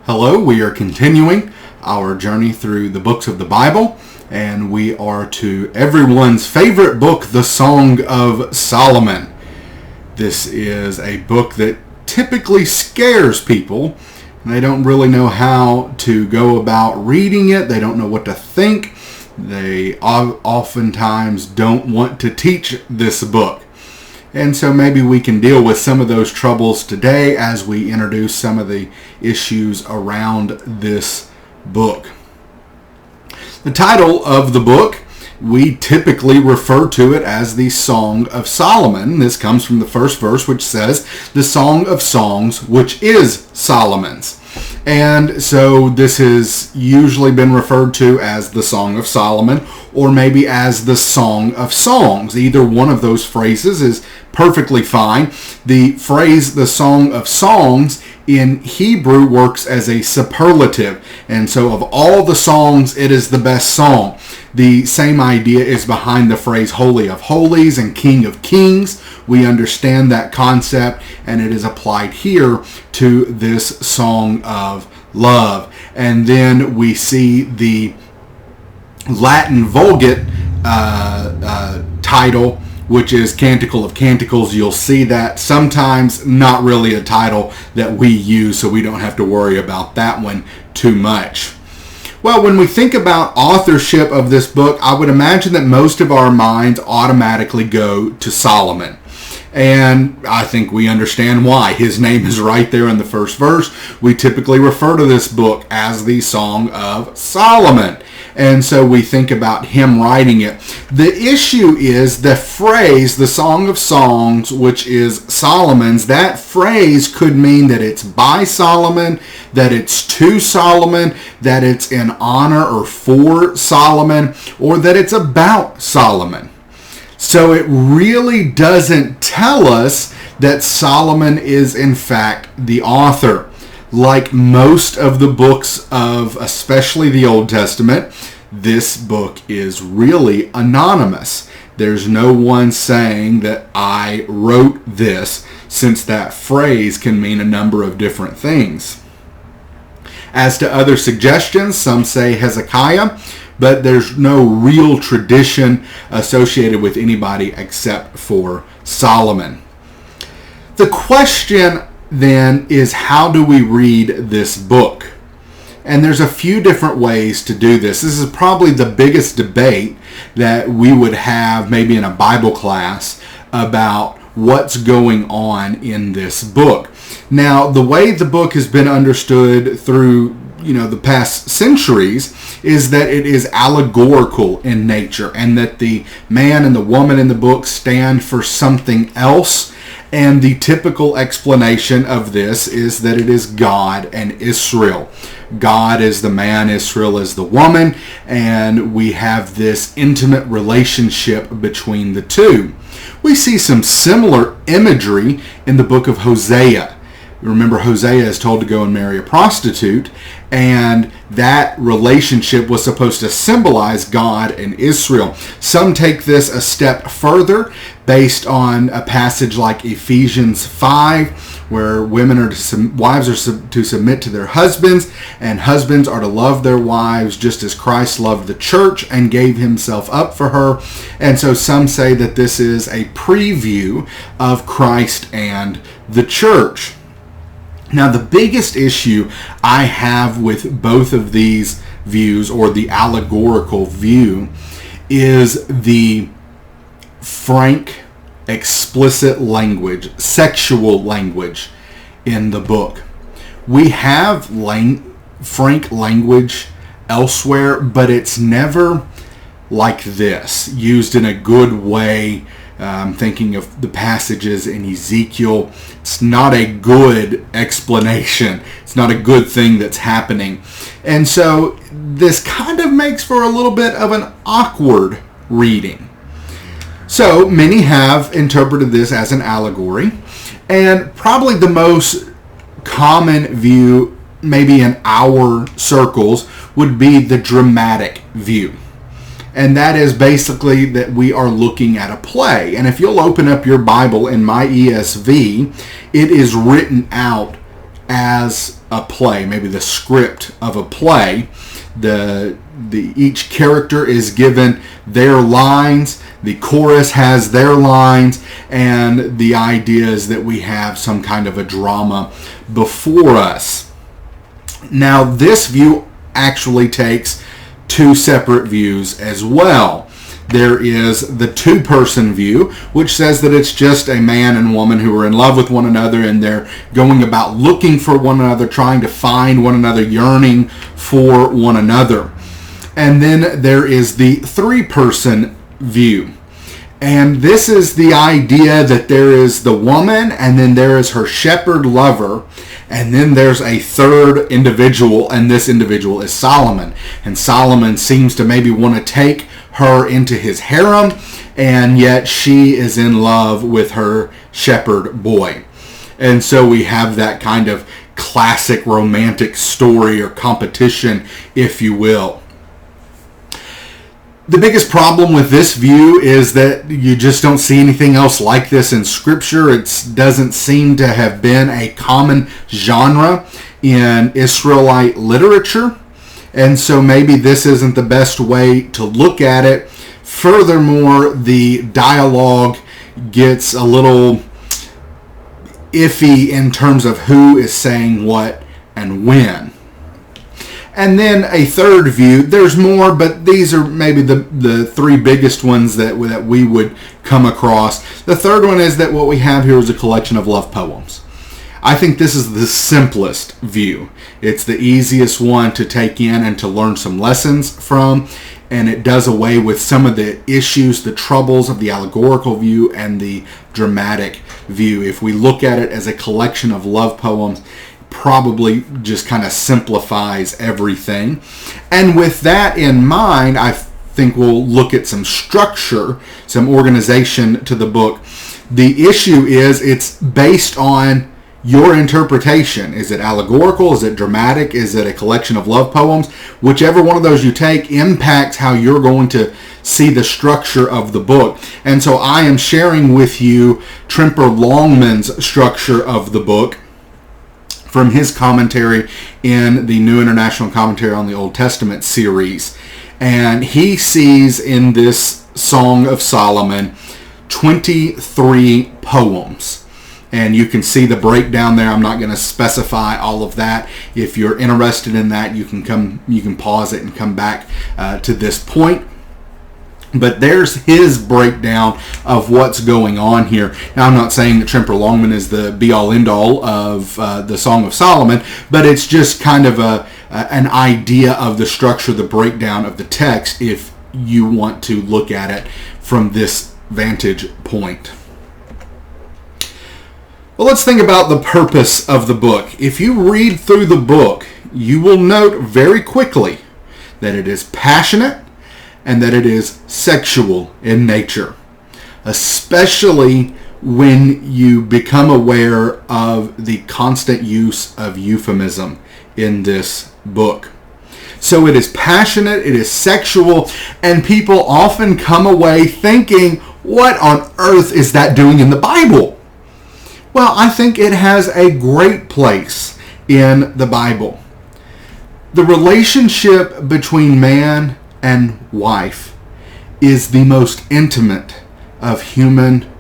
Hello, we are continuing our journey through the books of the Bible, and we are to everyone's favorite book, the Song of Solomon. This is a book that typically scares people, and they don't really know how to go about reading it. They don't know what to think. They oftentimes don't want to teach this book. And so maybe we can deal with some of those troubles today as we introduce some of the issues around this book. The title of the book, we typically refer to it as the Song of Solomon. This comes from the first verse, which says, "The Song of Songs, which is Solomon's." And so this has usually been referred to as the Song of Solomon, or maybe as the Song of Songs. Either one of those phrases is perfectly fine. The phrase, the Song of Songs, in Hebrew works as a superlative. And so of all the songs, it is the best song. The same idea is behind the phrase Holy of Holies and King of Kings. We understand that concept, and it is applied here to this Song of Love. And then we see the Latin Vulgate title, which is Canticle of Canticles. You'll see that sometimes, not really a title that we use, so we don't have to worry about that one too much. Well, when we think about authorship of this book, I would imagine that most of our minds automatically go to Solomon. And I think we understand why. His name is right there in the first verse. We typically refer to this book as the Song of Solomon. And so we think about him writing it. The issue is the phrase, the Song of Songs, which is Solomon's. That phrase could mean that it's by Solomon, that it's to Solomon, that it's in honor or for Solomon, or that it's about Solomon. So it really doesn't tell us that Solomon is in fact the author. Like most of the books of especially the Old Testament, this book is really anonymous. There's no one saying that I wrote this, since that phrase can mean a number of different things. As to other suggestions, some say Hezekiah, but there's no real tradition associated with anybody except for Solomon. The question then is, how do we read this book? And there's a few different ways to do this. This is probably the biggest debate that we would have maybe in a Bible class about what's going on in this book. Now, the way the book has been understood through the past centuries is that it is allegorical in nature, and that the man and the woman in the book stand for something else. And the typical explanation of this is that it is God and Israel. God is the man, Israel is the woman, and we have this intimate relationship between the two. We see some similar imagery in the book of Hosea. Remember, Hosea is told to go and marry a prostitute, and that relationship was supposed to symbolize God and Israel. Some take this a step further based on a passage like Ephesians 5, where wives are to submit to their husbands, and husbands are to love their wives just as Christ loved the church and gave himself up for her. And so some say that this is a preview of Christ and the church. Now, the biggest issue I have with both of these views, or the allegorical view, is the frank, explicit language, sexual language in the book. We have frank language elsewhere, but it's never like this, used in a good way. Thinking of the passages in Ezekiel, it's not a good explanation. It's not a good thing that's happening. And so this kind of makes for a little bit of an awkward reading. So many have interpreted this as an allegory, and probably the most common view, maybe in our circles, would be the dramatic view. And that is basically that we are looking at a play. And if you'll open up your Bible in my ESV, it is written out as a play, maybe the script of a play. Each character is given their lines, the chorus has their lines, and the idea is that we have some kind of a drama before us. Now, this view actually takes two separate views as well. There is the two-person view, which says that it's just a man and woman who are in love with one another, and they're going about looking for one another, trying to find one another, yearning for one another. And then there is the three-person view. And this is the idea that there is the woman, and then there is her shepherd lover, and then there's a third individual, and this individual is Solomon. And Solomon seems to maybe want to take her into his harem, and yet she is in love with her shepherd boy. And so we have that kind of classic romantic story or competition, if you will. The biggest problem with this view is that you just don't see anything else like this in Scripture. It doesn't seem to have been a common genre in Israelite literature. And so maybe this isn't the best way to look at it. Furthermore, the dialogue gets a little iffy in terms of who is saying what and when. And then a third view, there's more, but these are maybe the three biggest ones that we would come across. The third one is that what we have here is a collection of love poems. I think this is the simplest view. It's the easiest one to take in and to learn some lessons from, and it does away with some of the issues, the troubles of the allegorical view and the dramatic view. If we look at it as a collection of love poems, probably just kind of simplifies everything. And with that in mind, I think we'll look at some structure, some organization to the book. The issue is it's based on your interpretation. Is it allegorical? Is it dramatic? Is it a collection of love poems? Whichever one of those you take impacts how you're going to see the structure of the book. And so I am sharing with you Tremper Longman's structure of the book from his commentary in the New International Commentary on the Old Testament series. And he sees in this Song of Solomon 23 poems. And you can see the breakdown there. I'm not going to specify all of that. If you're interested in that, you can pause it and come back to this point. But there's his breakdown of what's going on here. Now, I'm not saying that Tremper Longman is the be-all, end-all of the Song of Solomon, but it's just kind of an idea of the structure, the breakdown of the text, if you want to look at it from this vantage point. Well, let's think about the purpose of the book. If you read through the book, you will note very quickly that it is passionate and that it is sexual in nature, especially when you become aware of the constant use of euphemism in this book. So it is passionate, it is sexual, and people often come away thinking, what on earth is that doing in the Bible? Well, I think it has a great place in the Bible. The relationship between man and wife is the most intimate of human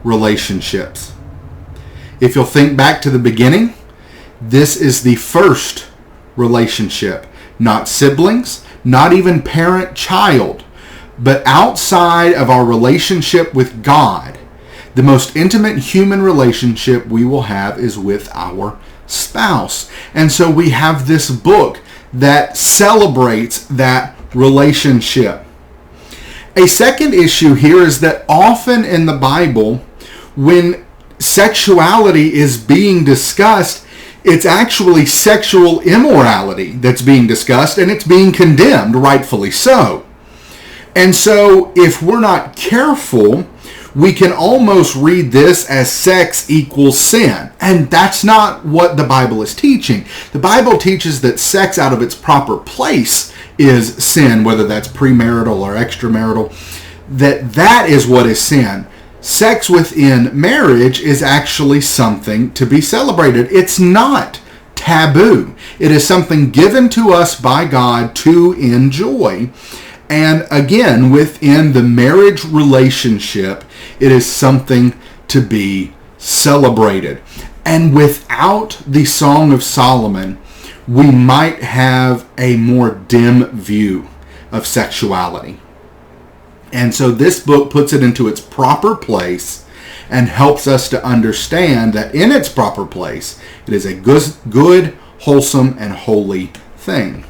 relationships. If you'll think back to the beginning, this is the first relationship, not siblings, not even parent-child, but outside of our relationship with God. The most intimate human relationship we will have is with our spouse. And so we have this book that celebrates that relationship. A second issue here is that often in the Bible, when sexuality is being discussed, it's actually sexual immorality that's being discussed, and it's being condemned, rightfully so. And so if we're not careful, we can almost read this as sex equals sin. And that's not what the Bible is teaching. The Bible teaches that sex out of its proper place is sin, whether that's premarital or extramarital, that is what is sin. Sex within marriage is actually something to be celebrated. It's not taboo. It is something given to us by God to enjoy. And again, within the marriage relationship, it is something to be celebrated. And without the Song of Solomon, we might have a more dim view of sexuality. And so this book puts it into its proper place and helps us to understand that in its proper place, it is a good, wholesome, and holy thing.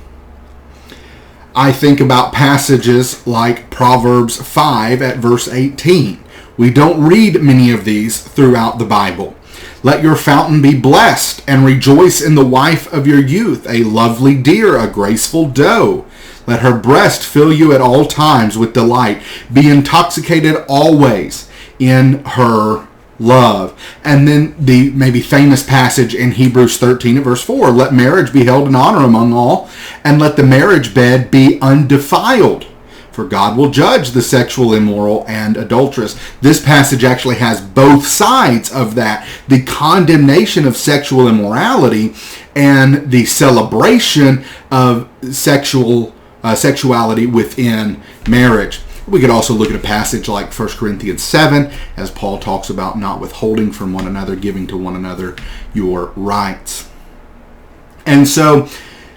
I think about passages like Proverbs 5 at verse 18. We don't read many of these throughout the Bible. Let your fountain be blessed, and rejoice in the wife of your youth, a lovely deer, a graceful doe. Let her breast fill you at all times with delight. Be intoxicated always in her love. And then the maybe famous passage in Hebrews 13 at verse 4. Let marriage be held in honor among all, and let the marriage bed be undefiled. For God will judge the sexual immoral and adulterous. This passage actually has both sides of that. The condemnation of sexual immorality and the celebration of sexuality within marriage. We could also look at a passage like 1 Corinthians 7, as Paul talks about not withholding from one another, giving to one another your rights. And so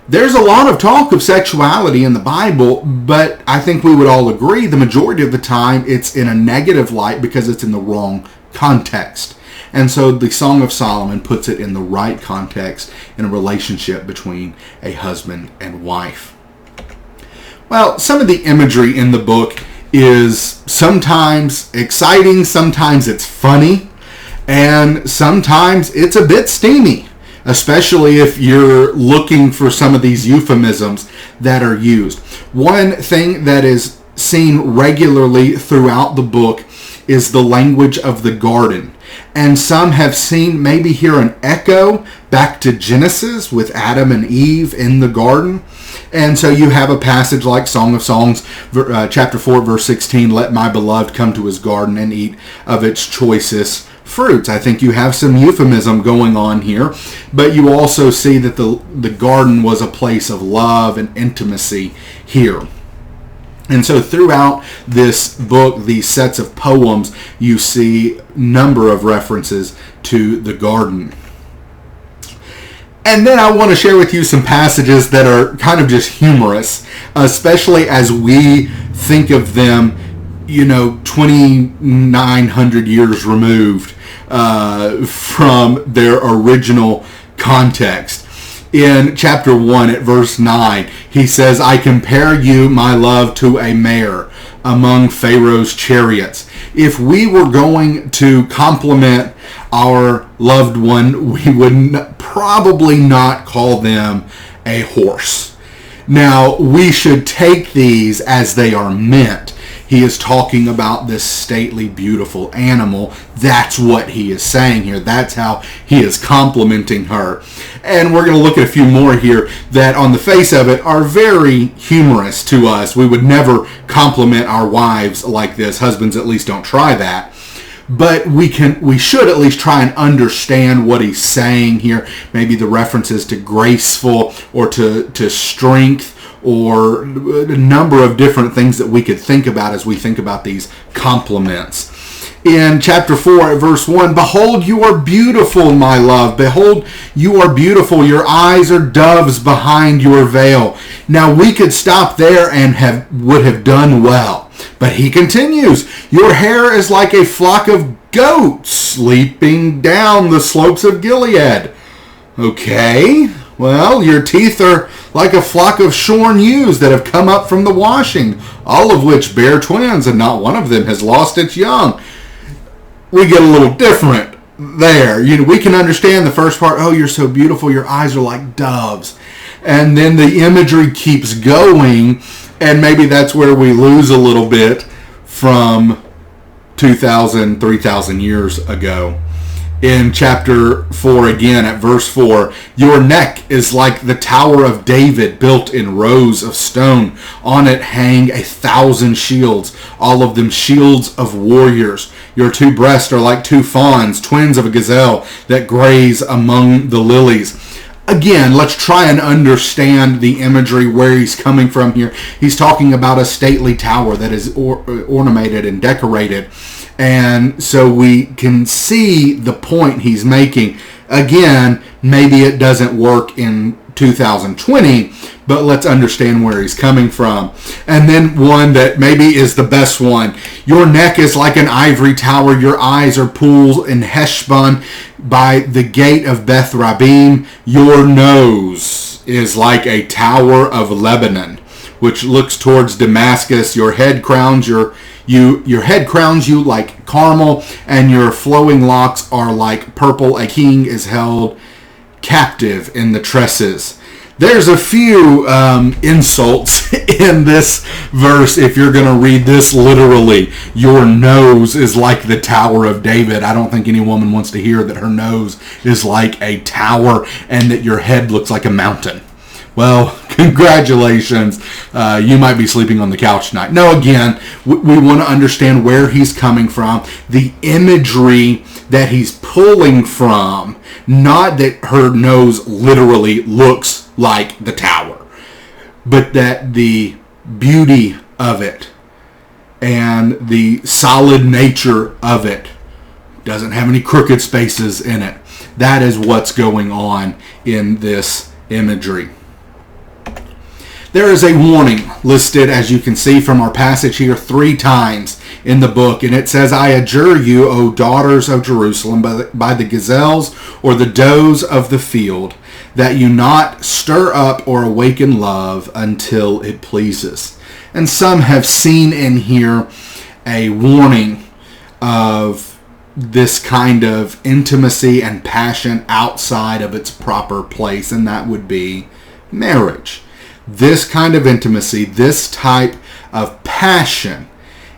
there's a lot of talk of sexuality in the Bible, but I think we would all agree the majority of the time it's in a negative light because it's in the wrong context. And so the Song of Solomon puts it in the right context in a relationship between a husband and wife. Well, some of the imagery in the book is sometimes exciting, sometimes it's funny, and sometimes it's a bit steamy, especially if you're looking for some of these euphemisms that are used. One thing that is seen regularly throughout the book is the language of the garden. And some have seen maybe here an echo back to Genesis with Adam and Eve in the garden. And so you have a passage like Song of Songs, chapter 4, verse 16, let my beloved come to his garden and eat of its choicest fruits. I think you have some euphemism going on here, but you also see that the garden was a place of love and intimacy here. And so throughout this book, these sets of poems, you see a number of references to the garden. And then I want to share with you some passages that are kind of just humorous, especially as we think of them, 2,900 years removed from their original context. In chapter 1 at verse 9, he says, I compare you, my love, to a mare among Pharaoh's chariots. If we were going to compliment our loved one, we would probably not call them a horse. Now, we should take these as they are meant. He is talking about this stately, beautiful animal. That's what he is saying here. That's how he is complimenting her. And we're going to look at a few more here that on the face of it are very humorous to us. We would never compliment our wives like this. Husbands at least don't try that. But we should at least try and understand what he's saying here. Maybe the references to graceful or to strength, or a number of different things that we could think about as we think about these compliments. In chapter 4 at verse 1, behold, you are beautiful, my love. Behold, you are beautiful. Your eyes are doves behind your veil. Now we could stop there and would have done well. But he continues, your hair is like a flock of goats sleeping down the slopes of Gilead. Okay, well, your teeth are like a flock of shorn ewes that have come up from the washing, all of which bear twins, and not one of them has lost its young. We get a little different there. We can understand the first part, oh, you're so beautiful, your eyes are like doves. And then the imagery keeps going, and maybe that's where we lose a little bit from 2,000, 3,000 years ago. In chapter 4 again at verse 4, your neck is like the Tower of David built in rows of stone. On it hang 1,000 shields, all of them shields of warriors. Your two breasts are like two fawns, twins of a gazelle that graze among the lilies. Again, let's try and understand the imagery, where he's coming from here. He's talking about a stately tower that is ornamented and decorated. And so we can see the point he's making. Again, maybe it doesn't work in 2020, but let's understand where he's coming from. And then one that maybe is the best one. Your neck is like an ivory tower. Your eyes are pools in Heshbon by the gate of Beth Rabbim. Your nose is like a tower of Lebanon, which looks towards Damascus. Your head crowns your head crowns you like Carmel, and your flowing locks are like purple. A king is held captive in the tresses. There's a few insults in this verse if you're going to read this literally. Your nose is like the Tower of David. I don't think any woman wants to hear that her nose is like a tower and that your head looks like a mountain. Well, congratulations. You might be sleeping on the couch tonight. No, again, we want to understand where he's coming from, the imagery that he's pulling from, not that her nose literally looks like the tower, but that the beauty of it and the solid nature of it doesn't have any crooked spaces in it. That is what's going on in this imagery. There is a warning listed, as you can see from our passage here, 3 times in the book. And it says, I adjure you, O daughters of Jerusalem, by the gazelles or the does of the field, that you not stir up or awaken love until it pleases. And some have seen in here a warning of this kind of intimacy and passion outside of its proper place, and that would be marriage. This kind of intimacy, this type of passion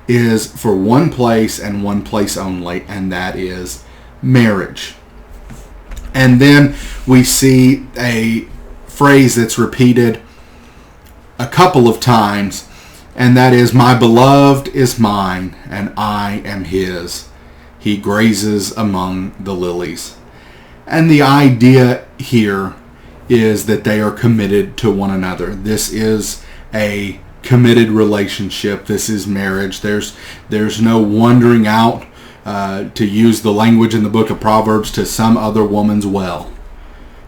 is for one place and one place only, and that is marriage. And then we see a phrase that's repeated a couple of times, and that is, my beloved is mine, and I am his. He grazes among the lilies. And the idea here is that they are committed to one another. This is a committed relationship. This is marriage. There's no wandering out, to use the language in the book of Proverbs, to some other woman's well,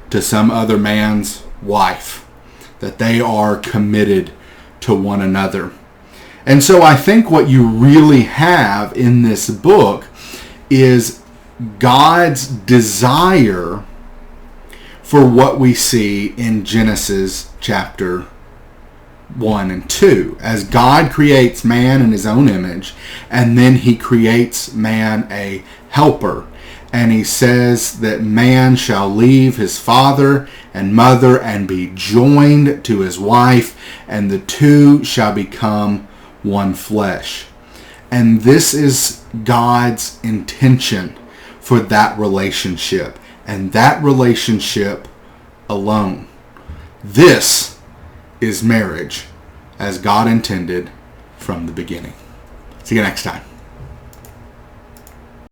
to some other man's wife. That they are committed to one another. And so I think what you really have in this book is God's desire for what we see in Genesis chapter 1 and 2. As God creates man in his own image, and then he creates man a helper. And he says that man shall leave his father and mother and be joined to his wife, and the two shall become one flesh. And this is God's intention for that relationship. And that relationship alone. This is marriage as God intended from the beginning. See you next time.